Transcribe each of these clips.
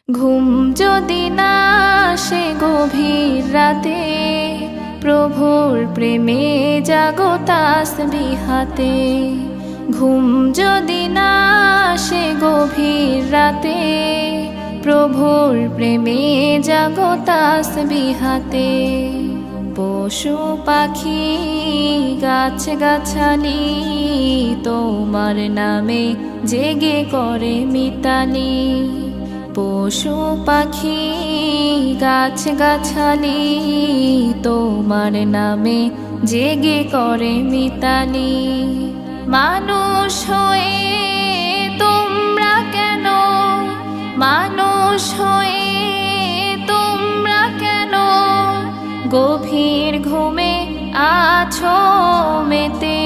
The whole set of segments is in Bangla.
ঘুম যদি না আসে গভীর রাতে, প্রভুর প্রেমে জাগো তাসবিহাতে। ঘুম যদি না আসে গভীর রাতে, প্রভুর প্রেমে জাগো তাসবিহাতে। পশু পাখি গাছ গাছালি তোমার নামে জেগে করে মিতালি। পশু পাখি গাছ গাছালি তোমার নামে জেগে করে মিতালি। মানুষ হয়ে তোমরা কেন, মানুষ হয়ে তোমরা কেন গভীর ঘুমে আছো মেতে।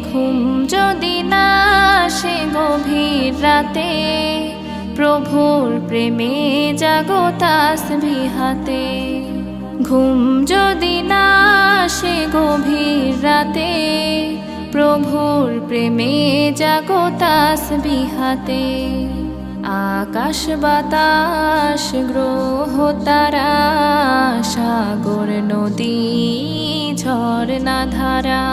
ঘুম যদি না আসে গভীর রাতে, প্রভুর প্রেমে জাগো তাসবিহাতে। ঘুম যদি না আসে গভীর রাতে, প্রভুর প্রেমে জাগো তাসবিহাতে। আকাশ বাতাস গ্রহ তারা, সাগর নদী ঝরনা ধারা।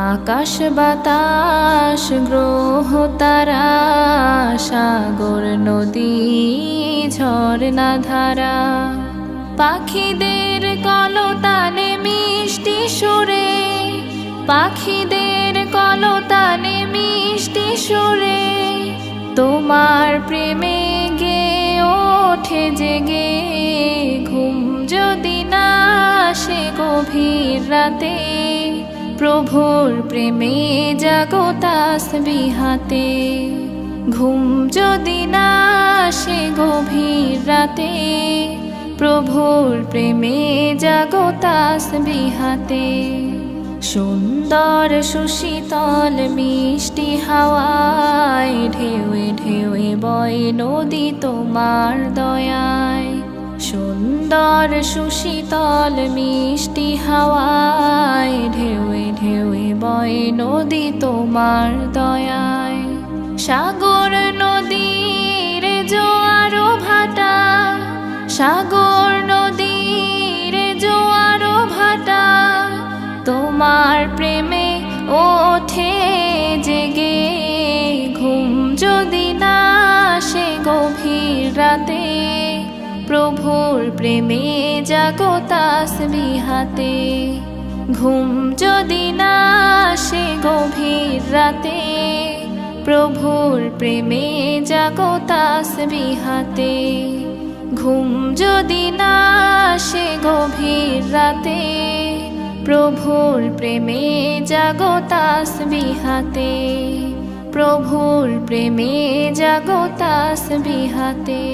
আকাশ বাতাস গ্রহ তারা, সাগর নদী ঝরনা ধারা। পাখিদের কলতানে মিষ্টি সুরে, পাখিদের কলতানে মিষ্টি সুরে তোমার প্রেমে গে ওঠে জেগে। ঘুম যদি না আসে গভীর রাতে, প্রভুর প্রেমে জাগো তাসবিহাতে। ঘুম যদি না আসে গভীর রাতে, প্রভুর প্রেমে জাগো তাসবিহাতে। সুন্দর সুশীতল মিষ্টি হাওয়ায় ঢেউয়ে ঢেউয়ে বয় নদী তোমার দয়ায়। সুন্দর সুশীতল মিষ্টি হাওয়ায় ঢেউয়ে ঢেউয়ে বয় নদী তোমার দয়ায়। সাগর নদীর জোয়ার ভাটা, সাগর নদীর জোয়ার ভাটা তোমার প্রেমে ওঠে জেগে। ঘুম যদি না আসে গভীর রাতে, প্রভুর প্রেমে জাগো তাসবিহাতে। ঘুম যদি না আসে গভীর রাতে, প্রভুর প্রেমে জাগো তাসবিহাতে। ঘুম যদি না আসে গভীর রাতে, প্রভুর প্রেমে জাগো তাসবিহাতে। প্রভুর প্রেমে জাগো তাসবিহাতে।